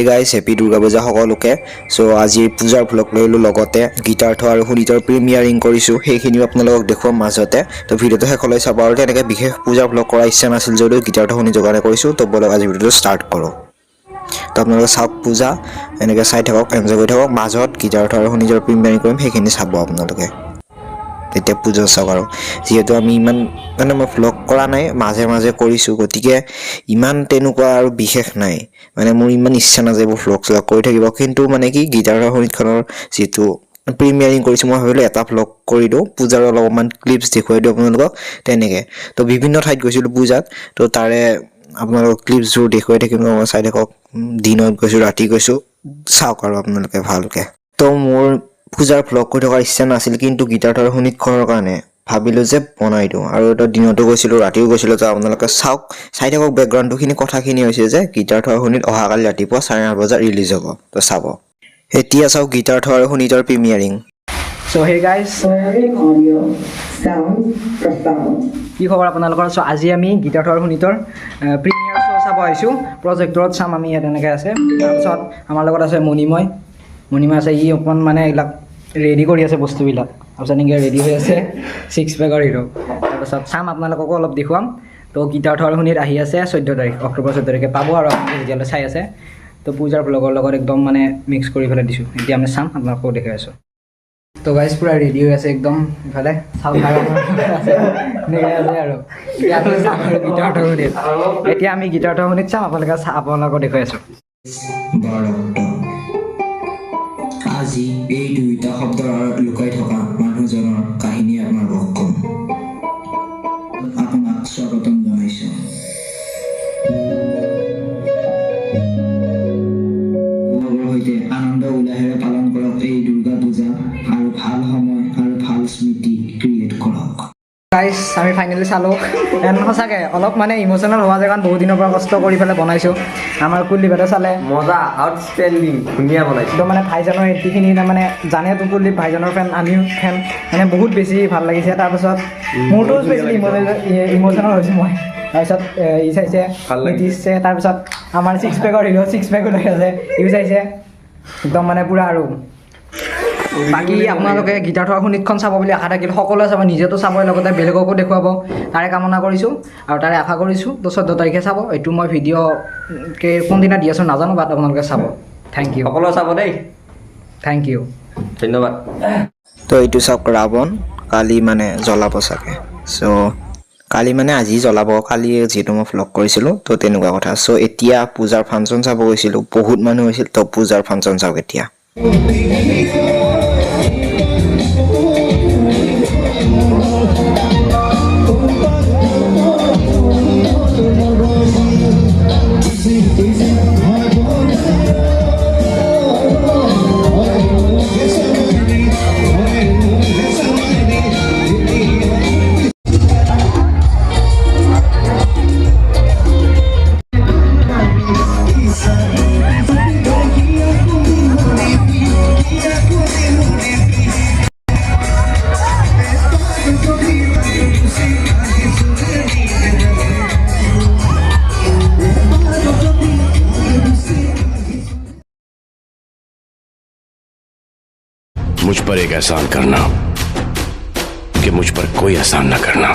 Hey guys happy Durga Puja সকলোকে। চ' আজি পূজাৰ ভ্লগ লৈলোঁ, লগতে গীতাৰ্থ আৰু সুনীতৰ প্ৰিমিয়াৰিং কৰিছোঁ, সেইখিনিও আপোনালোকক দেখুৱাম মাজতে। তো ভিডিঅ'টো শেষলৈ চাব। আৰু তেনেকৈ বিশেষ পূজাৰ ভ্লগ কৰাৰ ইচ্ছা নাছিল যদিও গীতাৰ্থ সুনীতৰ কাৰণে কৰিছোঁ। তো বলক আজি ভিডিঅ'টো ষ্টাৰ্ট কৰোঁ। তো আপোনালোকে চাওক পূজা, এনেকৈ চাই থাকক, এনজয় কৰি থাকক। মাজত গীতাৰ্থ আৰু সুনীতৰ প্ৰিমিয়াৰিং কৰিম, সেইখিনি চাব আপোনালোকে। তেতিয়া পূজা চাওক। আৰু যিহেতু আমি ইমান মই ভ্লগ কৰা নাই, মাজে মাজে কৰিছোঁ, গতিকে ইমান তেনেকুৱা আৰু বিশেষ নাই। মোৰ ইমান ইচ্ছা নাযায় এইবোৰ ভ্লগ চলগ কৰি থাকিব। কিন্তু কি গীতাৰ্থ সুনীতখনৰ যিটো প্ৰিমিয়াৰিং কৰিছোঁ, মই ভাবিলোঁ এটা ভ্লগ কৰি দিওঁ, পূজাৰ অলপমান ক্লিপছ দেখুৱাই দিওঁ আপোনালোকক তেনেকৈ। তো বিভিন্ন ঠাইত গৈছিলোঁ পূজাত, তো তাৰে আপোনালোকক ক্লিপছবোৰ দেখুৱাই থাকিম, চাই থাকক। দিনত গৈছোঁ, ৰাতি গৈছোঁ, চাওক আৰু আপোনালোকে ভালকৈ। তো মোৰ পূজাৰ ভ্লগ কৰি থকাৰ ইচ্ছা নাছিল, কিন্তু গীতাৰ্থ আৰু সুনীতখনৰ কাৰণে ভাবিলোঁ যে বনাই দিওঁ। আৰু এটা দিনতো গৈছিলোঁ, ৰাতিও গৈছিলোঁ। তো আপোনালোকে চাওক, চাই থাকক। বেকগ্ৰাউণ্ডটোখিনি কথাখিনি হৈছে যে গীতাৰ্থ আৰু সুনীত অহাকালি ৰাতিপুৱা 8:30 বজাত ৰিলিজ হ'ব। তো চাব। এতিয়া চাওক গীতাৰ্থ আৰু সুনীতৰ প্ৰিমিয়াৰিং। চ' হে গাইজ, কি খবৰ আপোনালোকৰ? চ' আজি আমি গীতাৰ্থ আৰু সুনীতৰ প্ৰিমিয়াৰ শ্ব' চাব আহিছোঁ। প্ৰজেক্টৰত চাম আমি, ইয়াত এনেকৈ আছে। তাৰপিছত আমাৰ লগত আছে মণিময় আছে। ই অকণমান এইবিলাক ৰেডি কৰি আছে বস্তুবিলাক। তাৰপিছত এনেকৈ ৰেডি হৈ আছে 6 পেকৰ হিৰো। তাৰপিছত চাম, আপোনালোককো অলপ দেখুৱাম। তো গীতাৰ্থ আৰু সুনীত আহি আছে 14 তাৰিখ, অক্টোবৰ 14 তাৰিখে পাব। আৰু আপুনি যেতিয়ালৈ চাই আছে, তো পূজাৰ ভ্লগৰ লগত একদম মিক্স কৰি পেলাই দিছোঁ। এতিয়া আমি চাম, আপোনালোককো দেখাই আছোঁ। তো গাইজ পুৰা ৰেডি হৈ আছে একদম। ইফালে চাউল আছে আৰু গীতাৰ্থ সুনীত। এতিয়া আমি গীতাৰ্থ সুনীত চাম, আপোনালোকক দেখুৱাই আছোঁ। আজি এই দুইটা শব্দৰ আঁৰত লুকাই থকা মানুহজনৰ কাহিনী আপোনালোকক ক'ম। আপোনাক স্বাগতম জনাইছোঁ। লগৰ সৈতে আনন্দ উল্লাহেৰে পালন কৰক এই দুৰ্গা পূজা, আৰু ভাল সময় আৰু ভাল স্মৃতি ক্ৰিয়েট কৰক। গাইজ আমি ফাইনেলি চালোঁ। সঁচাকৈ অলপ ইম'চনেল হোৱা জেগাত বহুত দিনৰ পৰা কষ্ট কৰি পেলাই বনাইছোঁ। আমাৰ কুলদীপহঁতে চালে মজা, আউটষ্টেণ্ডিং, ধুনীয়া বনাইছে। একদম ভাইজানৰ এণ্ট্ৰিখিনি জানেতো কুলদীপ ভাইজানৰ ফেন, আমিও ফেন, বহুত বেছি ভাল লাগিছে। তাৰপিছত মোৰতো স্পেচিয়েলি ইম'চনেল হৈছোঁ মই। তাৰপিছত ই চাইছে, নীতিশে, তাৰপিছত আমাৰ 6 পেকৰ হিৰো 6 পেকো লৈ আছে, ইও চাইছে একদম পূৰা। আৰু বাকী আপোনালোকে গীতাৰ্থ সুনীতখন চাব বুলি আশা থাকিল, সকলোৱে চাব, নিজেতো চাবই, লগতে বেলেগকো দেখুৱাব, তাৰে কামনা কৰিছোঁ আৰু তাৰে আশা কৰিছোঁ। তো 14 তাৰিখে চাব। এইটো মই ভিডিঅ' কোনদিনা দি আছোঁ নাজানো, বাট আপোনালোকে চাব। থেংক ইউ, সকলোৱে চাব দেই। থেংক ইউ, ধন্যবাদ। তো এইটো চাওক, ৰাৱণ কালি জ্বলাব চাগে। চ' কালি আজি জ্বলাব, কালি যিহেতু মই ভ্লগ কৰিছিলোঁ, তো তেনেকুৱা কথা। চ' এতিয়া পূজাৰ ফাংচন চাব গৈছিলোঁ, বহুত মানুহ হৈছিল। তো পূজাৰ ফাংচন চাওক এতিয়া। मुझ पर एक एहसान करना कि मुझ पर कोई एहसान न करना।